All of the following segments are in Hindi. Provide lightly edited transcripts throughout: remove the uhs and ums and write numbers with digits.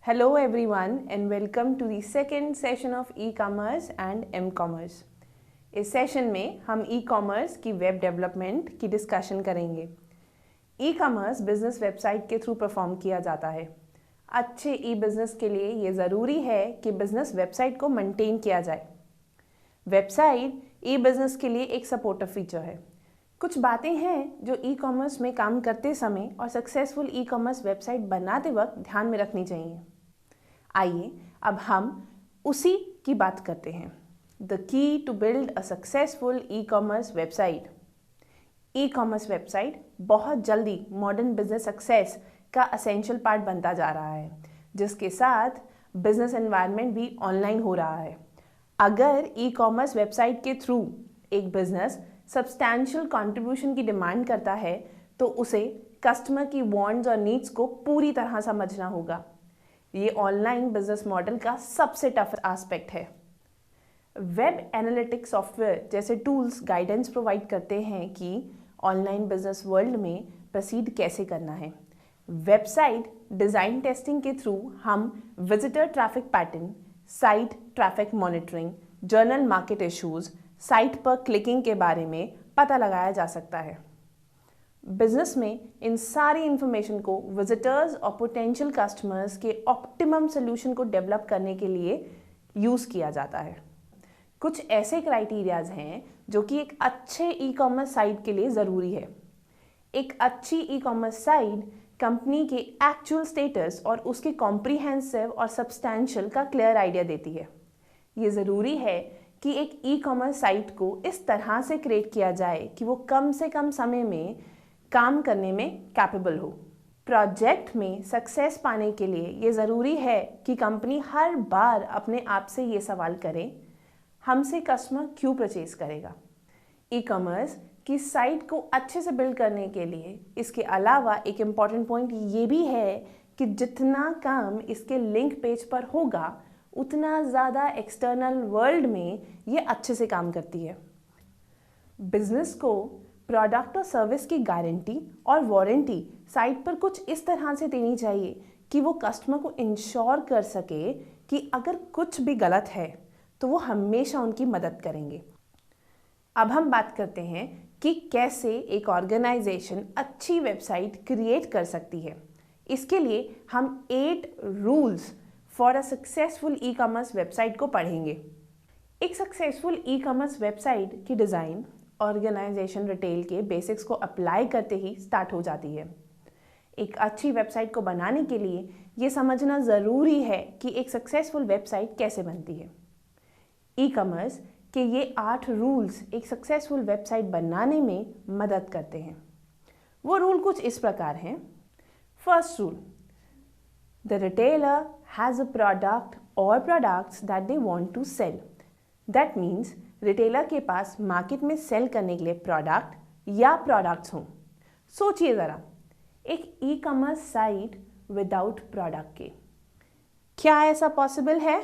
Hello everyone and welcome to the second session of e-commerce and m-commerce. इस सेशन में हम ई-कॉमर्स की वेब डेवलपमेंट की डिस्कशन करेंगे। ई-कॉमर्स बिजनेस वेबसाइट के थ्रू परफॉर्म किया जाता है। अच्छे ई बिजनेस के लिए ये ज़रूरी है कि बिजनेस वेबसाइट को मेंटेन किया जाए। वेबसाइट ई बिजनेस के लिए एक सपोर्टिव फीचर है। कुछ बातें हैं जो ई कॉमर्स में काम करते समय और सक्सेसफुल ई कॉमर्स वेबसाइट बनाते वक्त ध्यान में रखनी चाहिए। आइए अब हम उसी की बात करते हैं। The key to build a successful e commerce website. E commerce website बहुत जल्दी मॉडर्न बिजनेस सक्सेस का असेंशियल पार्ट बनता जा रहा है, जिसके साथ बिजनेस एनवायरनमेंट भी ऑनलाइन हो रहा है। अगर ई कॉमर्स वेबसाइट के थ्रू एक बिजनेस सब्सटैंशियल कंट्रीब्यूशन की डिमांड करता है तो उसे कस्टमर की वांट्स और नीड्स को पूरी तरह समझना होगा। ये ऑनलाइन बिजनेस मॉडल का सबसे टफ एस्पेक्ट है। वेब एनालिटिक्स सॉफ्टवेयर जैसे टूल्स गाइडेंस प्रोवाइड करते हैं कि ऑनलाइन बिजनेस वर्ल्ड में प्रोसीड कैसे करना है। वेबसाइट डिज़ाइन टेस्टिंग के थ्रू हम visitor traffic pattern, site traffic monitoring, journal market issues, site पर क्लिकिंग के बारे में पता लगाया जा सकता है। बिजनेस में इन सारी इंफॉर्मेशन को विजिटर्स और पोटेंशियल कस्टमर्स के ऑप्टिमम सोल्यूशन को डेवलप करने के लिए यूज़ किया जाता है। कुछ ऐसे क्राइटेरियाज हैं जो कि एक अच्छे ई कॉमर्स साइट के लिए ज़रूरी है। एक अच्छी ई कॉमर्स साइट कंपनी के एक्चुअल स्टेटस और उसके कॉम्प्रिहेंसिव और सब्सटैंशियल का क्लियर आइडिया देती है। ये ज़रूरी है कि एक ई कॉमर्स साइट को इस तरह से क्रिएट किया जाए कि वो कम से कम समय में काम करने में कैपेबल हो। प्रोजेक्ट में सक्सेस पाने के लिए ये ज़रूरी है कि कंपनी हर बार अपने आप से ये सवाल करे, हमसे कस्टमर क्यों परचेज करेगा। ई कॉमर्स की साइट को अच्छे से बिल्ड करने के लिए इसके अलावा एक इम्पॉर्टेंट पॉइंट ये भी है कि जितना काम इसके लिंक पेज पर होगा उतना ज़्यादा एक्सटर्नल वर्ल्ड में ये अच्छे से काम करती है। बिजनेस को प्रोडक्ट और सर्विस की गारंटी और वारंटी साइट पर कुछ इस तरह से देनी चाहिए कि वो कस्टमर को इंश्योर कर सके कि अगर कुछ भी गलत है तो वो हमेशा उनकी मदद करेंगे। अब हम बात करते हैं कि कैसे एक ऑर्गेनाइजेशन अच्छी वेबसाइट क्रिएट कर सकती है। इसके लिए हम 8 rules for a successful e commerce website को पढ़ेंगे। एक सक्सेसफुल ई कॉमर्स वेबसाइट की डिज़ाइन ऑर्गेनाइजेशन रिटेल के बेसिक्स को अप्लाई करते ही स्टार्ट हो जाती है। एक अच्छी वेबसाइट को बनाने के लिए ये समझना ज़रूरी है कि एक सक्सेसफुल वेबसाइट कैसे बनती है। ई कॉमर्स के ये 8 रूल्स एक सक्सेसफुल वेबसाइट बनाने में मदद करते हैं। वो रूल कुछ इस प्रकार हैं। First rule, the retailer has a product or products that they want to sell. That means retailer के पास मार्केट में सेल करने के लिए प्रोडक्ट या प्रोडक्ट्स हों। सोचिए ज़रा, एक e commerce site without product के क्या ऐसा पॉसिबल है?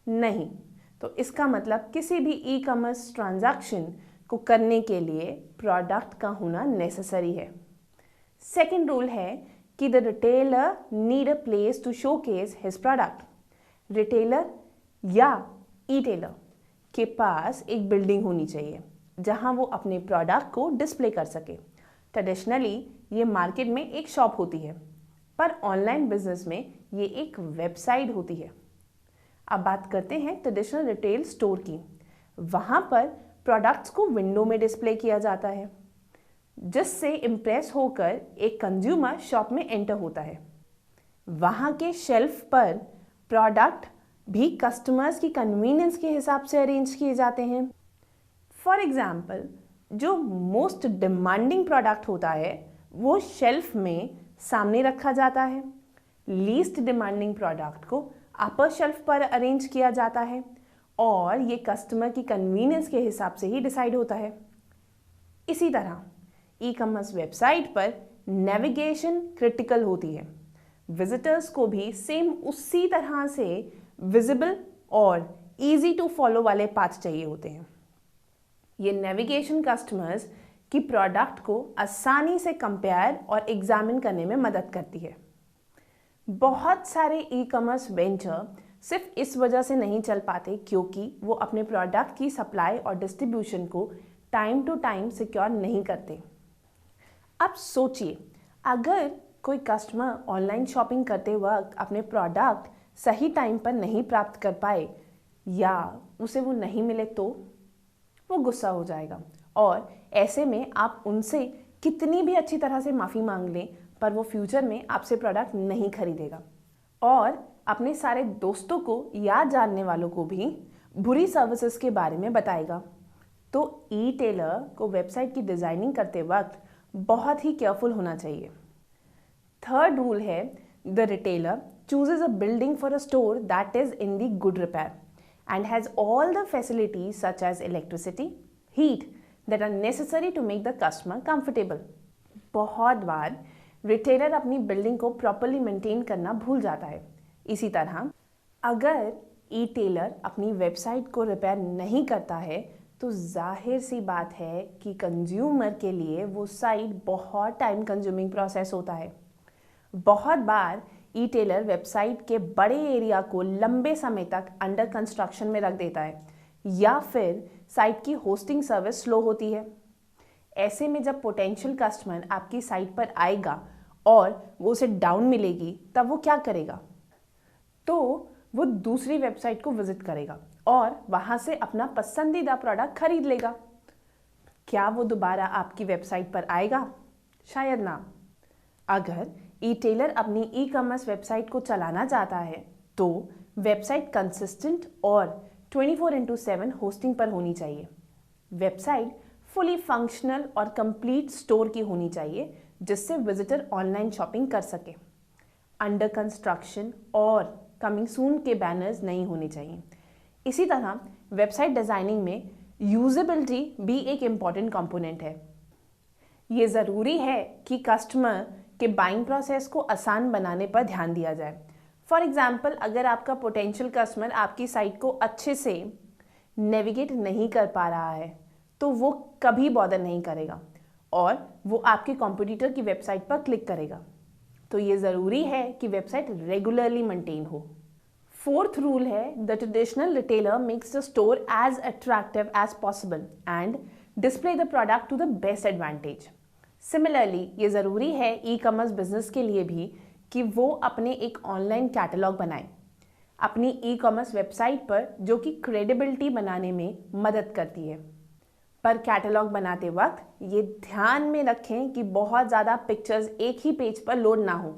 नहीं। तो इसका मतलब किसी भी ई कॉमर्स ट्रांजैक्शन को करने के लिए प्रोडक्ट का होना नेसेसरी है। सेकेंड रूल है कि the retailer need a place to showcase his product. Retailer या ई टेलर के पास एक बिल्डिंग होनी चाहिए जहां वो अपने प्रोडक्ट को डिस्प्ले कर सके। ट्रेडिशनली ये मार्केट में एक शॉप होती है, पर ऑनलाइन बिजनेस में ये एक वेबसाइट होती है। अब बात करते हैं ट्रेडिशनल रिटेल स्टोर की। वहाँ पर प्रोडक्ट्स को विंडो में डिस्प्ले किया जाता है, जिससे इम्प्रेस होकर एक कंज्यूमर शॉप में एंटर होता है। वहाँ के शेल्फ पर प्रोडक्ट भी कस्टमर्स की कन्वीनियंस के हिसाब से अरेंज किए जाते हैं। फॉर एग्जाम्पल, जो मोस्ट डिमांडिंग प्रोडक्ट होता है वो शेल्फ में सामने रखा जाता है। लीस्ट डिमांडिंग प्रोडक्ट को अपर शेल्फ पर अरेंज किया जाता है और ये कस्टमर की कन्वीनियंस के हिसाब से ही डिसाइड होता है। इसी तरह ई कॉमर्स वेबसाइट पर नेविगेशन क्रिटिकल होती है। विजिटर्स को भी सेम उसी तरह से विजिबल और इजी टू फॉलो वाले पाथ चाहिए होते हैं। ये नेविगेशन कस्टमर्स की प्रोडक्ट को आसानी से कंपेयर और एग्जामिन करने में मदद करती है। बहुत सारे ई कॉमर्स वेंचर सिर्फ इस वजह से नहीं चल पाते क्योंकि वो अपने प्रोडक्ट की सप्लाई और डिस्ट्रीब्यूशन को टाइम टू टाइम सिक्योर नहीं करते। अब सोचिए, अगर कोई कस्टमर ऑनलाइन शॉपिंग करते वक्त अपने प्रोडक्ट सही टाइम पर नहीं प्राप्त कर पाए या उसे वो नहीं मिले तो वो गुस्सा हो जाएगा, और ऐसे में आप उनसे कितनी भी अच्छी तरह से माफ़ी मांग लें पर वो फ्यूचर में आपसे प्रोडक्ट नहीं खरीदेगा और अपने सारे दोस्तों को या जानने वालों को भी बुरी सर्विसेज के बारे में बताएगा। तो ई टेलर को वेबसाइट की डिज़ाइनिंग करते वक्त बहुत ही केयरफुल होना चाहिए। थर्ड रूल है, the retailer chooses a building for a store that is in the good repair and has all the facilities such as electricity, heat that are necessary to make the customer comfortable. बहुत बार रिटेलर अपनी बिल्डिंग को प्रॉपरली मेंटेन करना भूल जाता है। इसी तरह अगर ई टेलर अपनी वेबसाइट को रिपेयर नहीं करता है तो जाहिर सी बात है कि कंज्यूमर के लिए वो साइट बहुत टाइम कंज्यूमिंग प्रोसेस होता है। बहुत बार ई टेलर वेबसाइट के बड़े एरिया को लंबे समय तक अंडर कंस्ट्रक्शन में रख देता है या फिर साइट की होस्टिंग सर्विस स्लो होती है। ऐसे में जब पोटेंशियल कस्टमर आपकी साइट पर आएगा और वो उसे डाउन मिलेगी तब वो क्या करेगा? तो वो दूसरी वेबसाइट को विजिट करेगा और वहाँ से अपना पसंदीदा प्रोडक्ट खरीद लेगा। क्या वो दोबारा आपकी वेबसाइट पर आएगा? शायद ना। अगर ई टेलर अपनी ई कॉमर्स वेबसाइट को चलाना चाहता है तो वेबसाइट कंसिस्टेंट और 24/7 होस्टिंग पर होनी चाहिए। वेबसाइट फुली फंक्शनल और कंप्लीट स्टोर की होनी चाहिए जिससे विजिटर ऑनलाइन शॉपिंग कर सके। अंडर कंस्ट्रक्शन और कमिंग सून के बैनर्स नहीं होने चाहिए। इसी तरह वेबसाइट डिज़ाइनिंग में यूजेबिलिटी भी एक इम्पॉर्टेंट कंपोनेंट है। ये ज़रूरी है कि कस्टमर के बाइंग प्रोसेस को आसान बनाने पर ध्यान दिया जाए। फॉर एग्जाम्पल, अगर आपका पोटेंशियल कस्टमर आपकी साइट को अच्छे से नेविगेट नहीं कर पा रहा है तो वो कभी बॉदर नहीं करेगा और वो आपके कॉम्पिटिटर की वेबसाइट पर क्लिक करेगा। तो ये ज़रूरी है कि वेबसाइट रेगुलरली मेंटेन हो। फोर्थ रूल है, the traditional retailer makes the store as attractive as possible and display the product to the best advantage. Similarly ये ज़रूरी है ई कॉमर्स बिजनेस के लिए भी कि वो अपने एक ऑनलाइन कैटलॉग बनाए अपनी ई कॉमर्स वेबसाइट पर, जो कि क्रेडिबिलिटी बनाने में मदद करती है। पर कैटलॉग बनाते वक्त ये ध्यान में रखें कि बहुत ज़्यादा पिक्चर्स एक ही पेज पर लोड ना हो,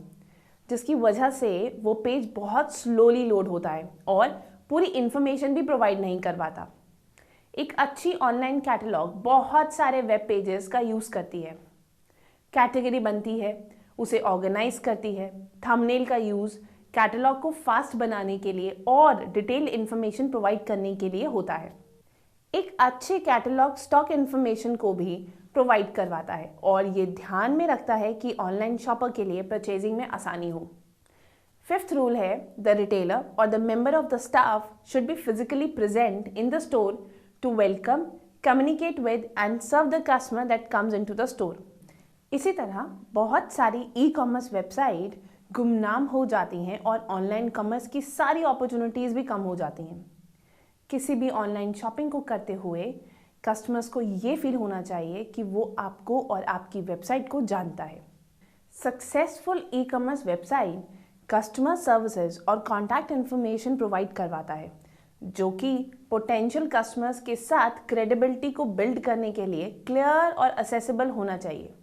जिसकी वजह से वो पेज बहुत स्लोली लोड होता है और पूरी इन्फॉर्मेशन भी प्रोवाइड नहीं कर पाता। एक अच्छी ऑनलाइन कैटलॉग बहुत सारे वेब पेजेस का यूज़ करती है, कैटेगरी बनती है, उसे ऑर्गेनाइज करती है। थंबनेल का यूज़ कैटलॉग को फास्ट बनाने के लिए और डिटेल इन्फॉर्मेशन प्रोवाइड करने के लिए होता है। एक अच्छे कैटलॉग स्टॉक इन्फॉर्मेशन को भी प्रोवाइड करवाता है और ये ध्यान में रखता है कि ऑनलाइन शॉपर के लिए परचेजिंग में आसानी हो। फिफ्थ रूल है, द रिटेलर और the member of the staff should be physically present in the store to welcome, communicate with and serve the customer that comes into the store. इसी तरह बहुत सारी ई कॉमर्स वेबसाइट गुमनाम हो जाती हैं और ऑनलाइन कॉमर्स की सारी अपॉर्चुनिटीज़ भी कम हो जाती हैं। किसी भी ऑनलाइन शॉपिंग को करते हुए कस्टमर्स को ये फील होना चाहिए कि वो आपको और आपकी वेबसाइट को जानता है। Successful e commerce website customer services और कॉन्टैक्ट इन्फॉर्मेशन प्रोवाइड करवाता है, जो कि पोटेंशियल कस्टमर्स के साथ क्रेडिबिलिटी को बिल्ड करने के लिए क्लियर और असेसिबल होना चाहिए।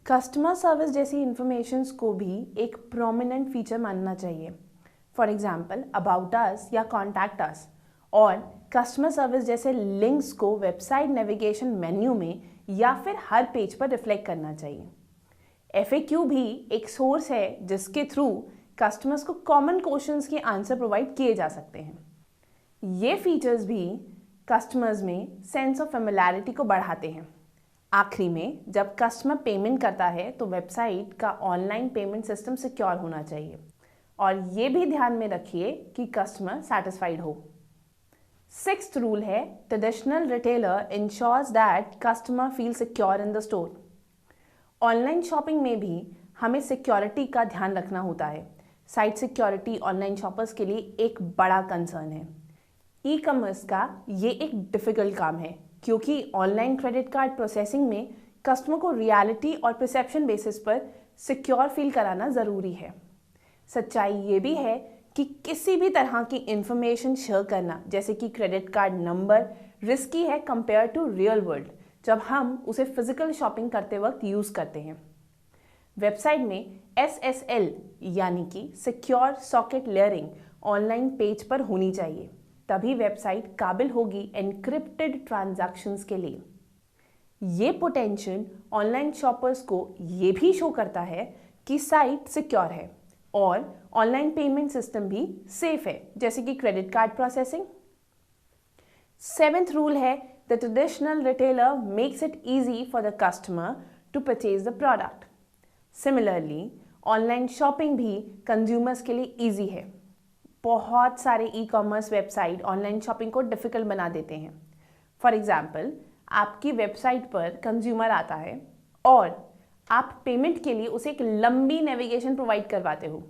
कस्टमर सर्विस जैसी इन्फॉर्मेशंस को भी एक प्रोमिनेंट फीचर मानना चाहिए। फॉर एग्जाम्पल, अबाउट अस या कॉन्टैक्ट अस और कस्टमर सर्विस जैसे लिंक्स को वेबसाइट नेविगेशन मेन्यू में या फिर हर पेज पर रिफ्लेक्ट करना चाहिए। FAQ भी एक सोर्स है जिसके थ्रू कस्टमर्स को कॉमन क्वेश्चंस के आंसर प्रोवाइड किए जा सकते हैं। ये फीचर्स भी कस्टमर्स में सेंस ऑफ फेमिलियरिटी को बढ़ाते हैं। आखिरी में, जब कस्टमर पेमेंट करता है तो वेबसाइट का ऑनलाइन पेमेंट सिस्टम सिक्योर होना चाहिए और ये भी ध्यान में रखिए कि कस्टमर सेटिस्फाइड हो। सिक्स्थ रूल है, traditional retailer ensures that customer feel secure in the store. Online shopping में भी हमें सिक्योरिटी का ध्यान रखना होता है। साइट सिक्योरिटी ऑनलाइन शॉपर्स के लिए एक बड़ा कंसर्न है। ई कॉमर्स का ये एक डिफ़िकल्ट काम है क्योंकि ऑनलाइन क्रेडिट कार्ड प्रोसेसिंग में कस्टमर को रियलिटी और परसेप्शन बेसिस पर सिक्योर फील कराना ज़रूरी है। सच्चाई ये भी है कि किसी भी तरह की इंफॉर्मेशन शेयर करना जैसे कि क्रेडिट कार्ड नंबर रिस्की है कंपेयर टू रियल वर्ल्ड जब हम उसे फिजिकल शॉपिंग करते वक्त यूज़ करते हैं। वेबसाइट में SSL यानी कि secure socket layering online page पर होनी चाहिए, तभी वेबसाइट काबिल होगी एनक्रिप्टेड ट्रांजैक्शंस के लिए। ये पोटेंशियल ऑनलाइन शॉपर्स को ये भी शो करता है कि साइट सिक्योर है और ऑनलाइन पेमेंट सिस्टम भी सेफ है, जैसे कि credit card processing. 7th rule है the traditional retailer makes it easy for the customer to purchase the product. Similarly online shopping भी कंज्यूमर्स के लिए इजी है। बहुत सारे e commerce website online shopping को डिफिकल्ट बना देते हैं। फॉर एग्जाम्पल, आपकी वेबसाइट पर कंज्यूमर आता है और आप पेमेंट के लिए उसे एक लंबी नेविगेशन प्रोवाइड करवाते हो,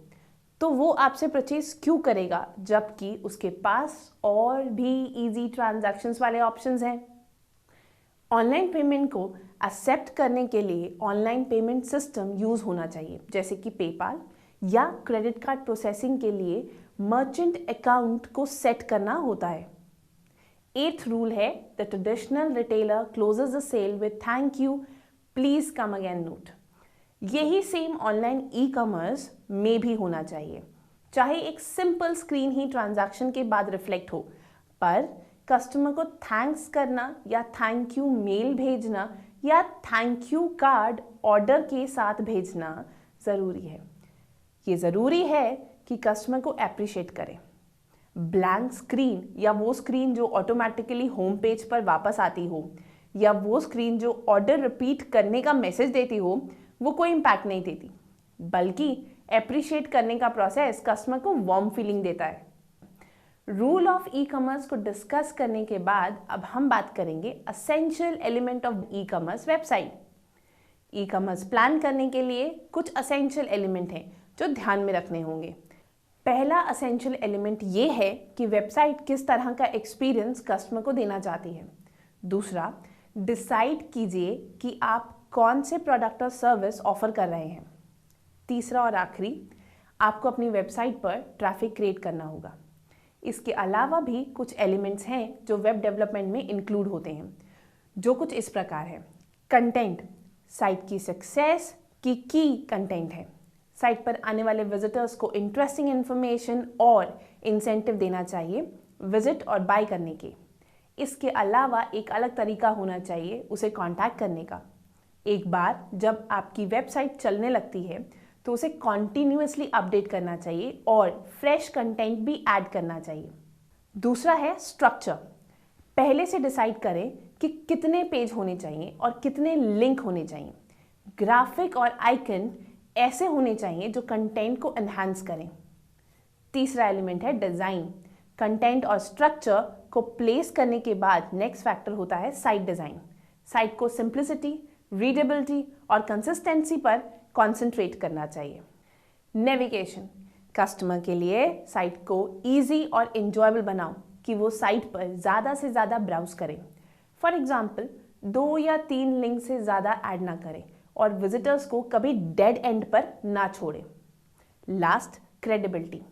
तो वो आपसे परचेज क्यों करेगा जबकि उसके पास और भी इजी ट्रांजैक्शंस वाले ऑप्शंस हैं। ऑनलाइन पेमेंट को एक्सेप्ट करने के लिए ऑनलाइन पेमेंट सिस्टम यूज़ होना चाहिए, जैसे कि पेपाल या क्रेडिट कार्ड प्रोसेसिंग के लिए मर्चेंट अकाउंट को सेट करना होता है। 8th रूल है the traditional retailer closes the sale with thank you please come again note. यही सेम ऑनलाइन ई कॉमर्स में भी होना चाहिए, चाहे एक सिंपल स्क्रीन ही ट्रांजैक्शन के बाद रिफ्लेक्ट हो, पर कस्टमर को थैंक्स करना या थैंक यू मेल भेजना या थैंक यू कार्ड ऑर्डर के साथ भेजना ज़रूरी है। ये ज़रूरी है कि कस्टमर को एप्रिशिएट करें। ब्लैंक स्क्रीन या वो स्क्रीन जो ऑटोमेटिकली होम पेज पर वापस आती हो या वो स्क्रीन जो ऑर्डर रिपीट करने का मैसेज देती हो, वो कोई इम्पैक्ट नहीं देती, बल्कि एप्रिशिएट करने का प्रोसेस कस्टमर को वार्म फीलिंग देता है। रूल ऑफ ई कॉमर्स को डिस्कस करने के बाद अब हम बात करेंगे essential element of E commerce website. E commerce plan करने के लिए कुछ असेंशियल एलिमेंट हैं जो ध्यान में रखने होंगे। पहला असेंशियल एलिमेंट ये है कि वेबसाइट किस तरह का एक्सपीरियंस कस्टमर को देना चाहती है। दूसरा, डिसाइड कीजिए कि आप कौन से प्रोडक्ट और सर्विस ऑफर कर रहे हैं। तीसरा और आखिरी, आपको अपनी वेबसाइट पर ट्रैफिक क्रिएट करना होगा। इसके अलावा भी कुछ एलिमेंट्स हैं जो वेब डेवलपमेंट में इंक्लूड होते हैं, जो कुछ इस प्रकार है। कंटेंट साइट की सक्सेस की कंटेंट है। साइट पर आने वाले विजिटर्स को इंटरेस्टिंग इन्फॉर्मेशन और इंसेंटिव देना चाहिए विजिट और बाय करने के। इसके अलावा एक अलग तरीका होना चाहिए उसे कांटेक्ट करने का। एक बार जब आपकी वेबसाइट चलने लगती है तो उसे कॉन्टिन्यूसली अपडेट करना चाहिए और फ्रेश कंटेंट भी ऐड करना चाहिए। दूसरा है स्ट्रक्चर। पहले से डिसाइड करें कि कितने पेज होने चाहिए और कितने लिंक होने चाहिए। ग्राफिक और आइकन ऐसे होने चाहिए जो कंटेंट को एनहांस करें। तीसरा एलिमेंट है डिज़ाइन। कंटेंट और स्ट्रक्चर को प्लेस करने के बाद नेक्स्ट फैक्टर होता है साइट डिज़ाइन। साइट को सिंप्लिसिटी, रीडेबिलिटी और कंसिस्टेंसी पर कंसंट्रेट करना चाहिए। नेविगेशन, कस्टमर के लिए साइट को इजी और एंजॉयबल बनाओ कि वो साइट पर ज़्यादा से ज़्यादा ब्राउज करें। फॉर एग्जाम्पल, 2 या 3 लिंक से ज़्यादा ऐड ना करें और विजिटर्स को कभी डेड एंड पर ना छोड़ें। Last, credibility.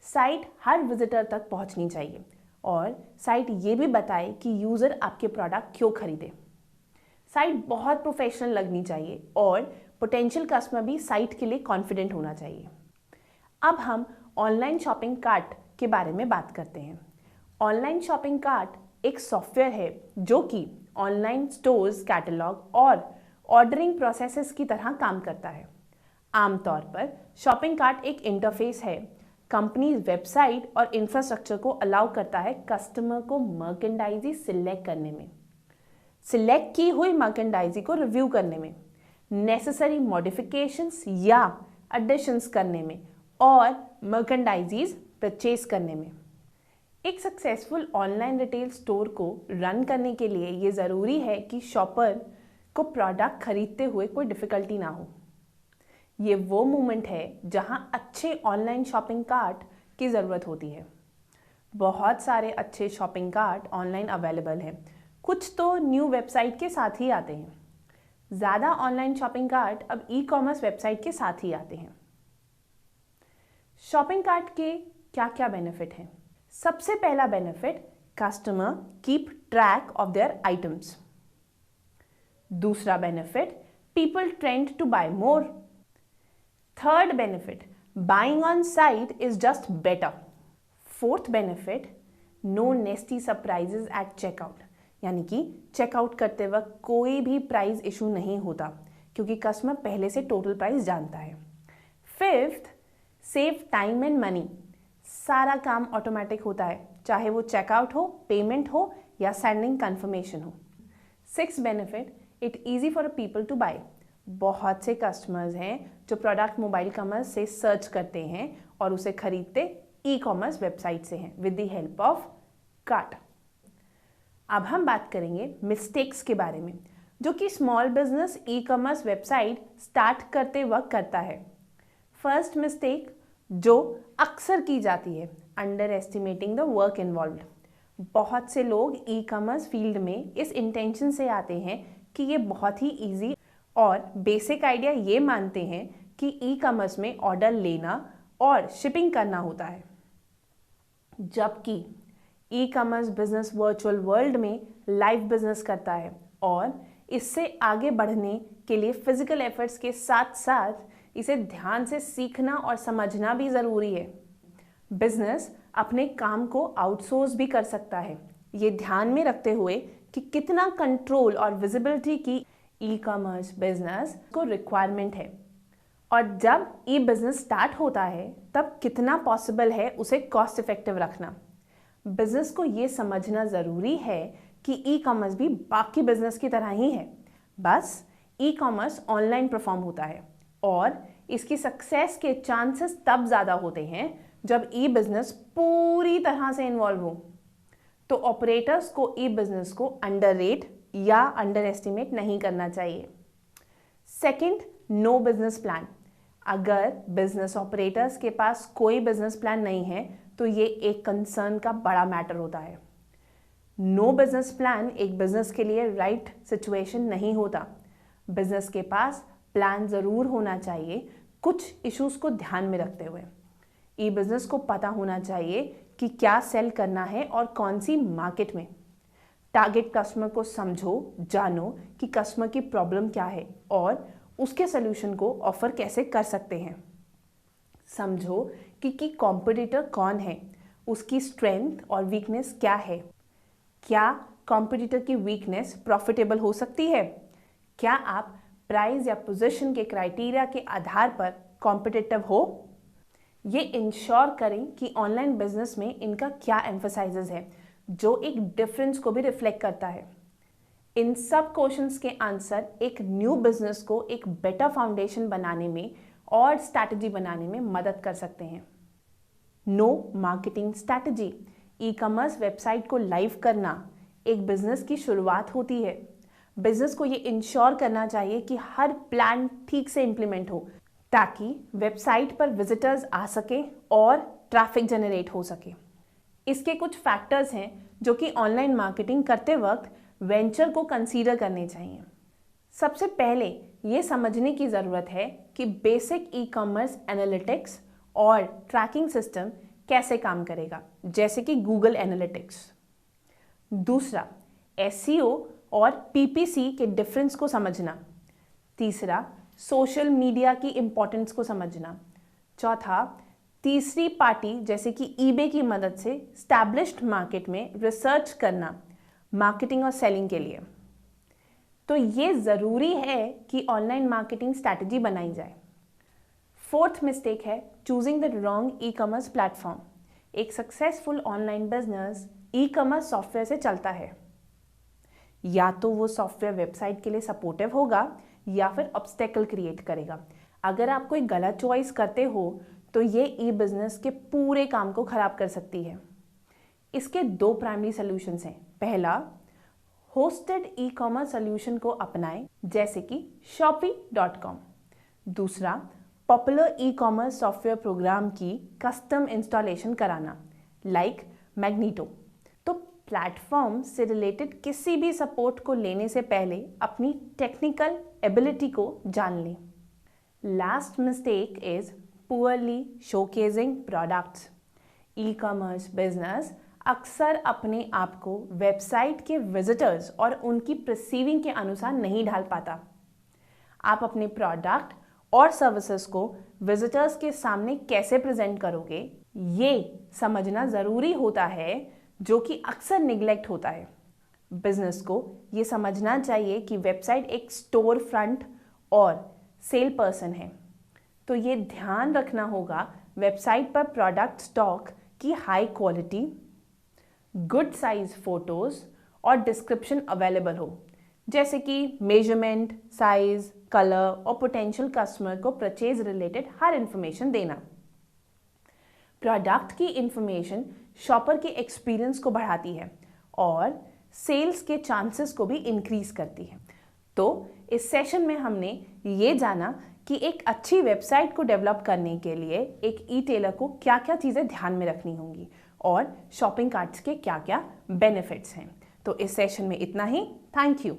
साइट हर विजिटर तक पहुंचनी चाहिए और साइट ये भी बताए कि यूज़र आपके प्रोडक्ट क्यों खरीदे। साइट बहुत प्रोफेशनल लगनी चाहिए और पोटेंशियल कस्टमर भी साइट के लिए कॉन्फिडेंट होना चाहिए। अब हम ऑनलाइन शॉपिंग कार्ट के बारे में बात करते हैं। ऑनलाइन शॉपिंग कार्ट एक सॉफ्टवेयर है जो कि ऑनलाइन स्टोर्स, कैटलॉग और ऑर्डरिंग प्रोसेसेस की तरह काम करता है। आमतौर पर शॉपिंग कार्ट एक इंटरफेस है। कंपनी वेबसाइट और इंफ्रास्ट्रक्चर को अलाउ करता है कस्टमर को मर्केंडाइजी सिलेक्ट करने में, सिलेक्ट की हुई मर्केंडाइजी को रिव्यू करने में, नेसेसरी मॉडिफिकेशंस या एडिशंस करने में और मर्केंडाइजीज परचेज करने में। एक सक्सेसफुल ऑनलाइन रिटेल स्टोर को रन करने के लिए ये ज़रूरी है कि शॉपर को प्रोडक्ट खरीदते हुए कोई डिफ़िकल्टी ना हो। ये वो मोमेंट है जहां अच्छे ऑनलाइन शॉपिंग कार्ट की ज़रूरत होती है। बहुत सारे अच्छे शॉपिंग कार्ट ऑनलाइन अवेलेबल हैं, कुछ तो न्यू वेबसाइट के साथ ही आते हैं। ज़्यादा ऑनलाइन शॉपिंग कार्ट अब ई कॉमर्स वेबसाइट के साथ ही आते हैं। शॉपिंग कार्ट के क्या क्या बेनिफिट हैं? सबसे पहला benefit, customer keep track of their items. दूसरा benefit, people trend to buy more. Third benefit, buying on site is just better. Fourth benefit, no nasty surprises at checkout, यानी कि चेकआउट करते वक्त कोई भी प्राइस इशू नहीं होता क्योंकि कस्टमर पहले से टोटल प्राइस जानता है। Fifth, save time and money, सारा काम ऑटोमेटिक होता है, चाहे वो चेकआउट हो, पेमेंट हो या सेंडिंग कंफर्मेशन हो। Six benefit, it easy for people to buy. बहुत से कस्टमर्स हैं जो प्रोडक्ट मोबाइल कॉमर्स से सर्च करते हैं और उसे खरीदते ई कॉमर्स वेबसाइट से हैं with the help of cart. अब हम बात करेंगे मिस्टेक्स के बारे में जो कि small business e commerce website start करते वक्त करता है। फर्स्ट मिस्टेक जो अक्सर की जाती है, under estimating the work involved. बहुत से लोग ई कॉमर्स फील्ड में इस इंटेंशन से आते हैं कि ये बहुत ही ईजी और बेसिक आइडिया ये मानते हैं कि ई कॉमर्स में ऑर्डर लेना और शिपिंग करना होता है, जबकि e commerce business virtual world में लाइव बिजनेस करता है और इससे आगे बढ़ने के लिए फिजिकल एफर्ट्स के साथ साथ इसे ध्यान से सीखना और समझना भी ज़रूरी है। बिजनेस अपने काम को आउटसोर्स भी कर सकता है, ये ध्यान में रखते हुए कि कितना कंट्रोल और विजिबिलिटी की ई कॉमर्स बिजनेस को रिक्वायरमेंट है, और जब ई बिजनेस स्टार्ट होता है तब कितना पॉसिबल है उसे कॉस्ट इफेक्टिव रखना। बिजनेस को ये समझना ज़रूरी है कि ई कॉमर्स भी बाकी बिजनेस की तरह ही है, बस ई कॉमर्स ऑनलाइन परफॉर्म होता है और इसकी सक्सेस के चांसेस तब ज़्यादा होते हैं जब ई बिजनेस पूरी तरह से इन्वॉल्व हो। तो ऑपरेटर्स को ई बिजनेस को अंडररेट या अंडर एस्टिमेट नहीं करना चाहिए। Second, no business plan. अगर बिजनेस ऑपरेटर्स के पास कोई बिजनेस प्लान नहीं है तो ये एक कंसर्न का बड़ा मैटर होता है। नो बिजनेस प्लान एक बिजनेस के लिए राइट सिचुएशन नहीं होता। बिजनेस के पास प्लान ज़रूर होना चाहिए, कुछ इश्यूज को ध्यान में रखते हुए। ई बिजनेस को पता होना चाहिए कि क्या सेल करना है और कौन सी मार्केट में। टारगेट कस्टमर को समझो, जानो कि कस्टमर की प्रॉब्लम क्या है और उसके सोल्यूशन को ऑफर कैसे कर सकते हैं। समझो कि कॉम्पिटिटर कौन है, उसकी स्ट्रेंथ और वीकनेस क्या है, क्या कॉम्पिटिटर की वीकनेस प्रॉफिटेबल हो सकती है, क्या आप प्राइस या पोजीशन के क्राइटेरिया के आधार पर कॉम्पिटिटिव हो। ये इंश्योर करें कि ऑनलाइन बिजनेस में इनका क्या एम्फसाइजेस है जो एक डिफरेंस को भी रिफ्लेक्ट करता है। इन सब क्वेश्चंस के आंसर एक न्यू बिजनेस को एक बेटर फाउंडेशन बनाने में और स्ट्रैटेजी बनाने में मदद कर सकते हैं। No marketing strategy. E commerce website को लाइव करना एक बिजनेस की शुरुआत होती है। बिजनेस को ये इंश्योर करना चाहिए कि हर प्लान ठीक से इंप्लीमेंट हो ताकि वेबसाइट पर विजिटर्स आ सके और ट्रैफिक जनरेट हो सके। इसके कुछ फैक्टर्स हैं जो कि ऑनलाइन मार्केटिंग करते वक्त वेंचर को कंसीडर करने चाहिए। सबसे पहले ये समझने की ज़रूरत है कि बेसिक ई कॉमर्स एनालिटिक्स और ट्रैकिंग सिस्टम कैसे काम करेगा, जैसे कि गूगल एनालिटिक्स। दूसरा, एसईओ और पीपीसी के डिफरेंस को समझना। तीसरा, सोशल मीडिया की इम्पोर्टेंस को समझना। चौथा, तीसरी पार्टी जैसे कि ईबे की मदद से एस्टैब्लिश्ड मार्केट में रिसर्च करना मार्केटिंग और सेलिंग के लिए। तो ये ज़रूरी है कि ऑनलाइन मार्केटिंग स्ट्रैटेजी बनाई जाए। फोर्थ मिस्टेक है choosing the wrong e commerce platform. एक successful online business e commerce software से चलता है। या तो वो सॉफ्टवेयर वेबसाइट के लिए सपोर्टिव होगा या फिर ऑब्स्टेकल क्रिएट करेगा। अगर आप कोई गलत चॉइस करते हो तो ये ई बिजनेस के पूरे काम को खराब कर सकती है। इसके दो प्राइमरी सॉल्यूशंस हैं। पहला, होस्टेड ई कॉमर्स सॉल्यूशन को अपनाएं जैसे कि shopee.com। दूसरा, पॉपुलर ई कॉमर्स सॉफ्टवेयर प्रोग्राम की कस्टम इंस्टॉलेशन कराना, लाइक मैग्नीटो। तो प्लेटफॉर्म से रिलेटेड किसी भी सपोर्ट को लेने से पहले अपनी टेक्निकल एबिलिटी को जान लें। Last mistake is poorly showcasing products. E commerce business अक्सर अपने आप को वेबसाइट के विजिटर्स और उनकी परसीविंग के अनुसार नहीं ढाल पाता। आप अपने प्रोडक्ट और सर्विसेज को विजिटर्स के सामने कैसे प्रेजेंट करोगे, ये समझना ज़रूरी होता है, जो कि अक्सर निगलेक्ट होता है। बिजनेस को ये समझना चाहिए कि वेबसाइट एक स्टोर फ्रंट और सेल पर्सन है, तो ये ध्यान रखना होगा वेबसाइट पर प्रोडक्ट स्टॉक की high quality, good size photos और डिस्क्रिप्शन अवेलेबल हो, जैसे कि मेजरमेंट, साइज, कलर और पोटेंशियल कस्टमर को परचेज रिलेटेड हर इंफॉर्मेशन देना। प्रोडक्ट की इंफॉर्मेशन शॉपर के एक्सपीरियंस को बढ़ाती है और सेल्स के चांसेस को भी इंक्रीज करती है। तो इस सेशन में हमने ये जाना कि एक अच्छी वेबसाइट को डेवलप करने के लिए एक ई टेलर को क्या क्या चीज़ें ध्यान में रखनी होंगी और शॉपिंग कार्ट्स के क्या क्या बेनिफिट्स हैं। तो इस सेशन में इतना ही। Thank you.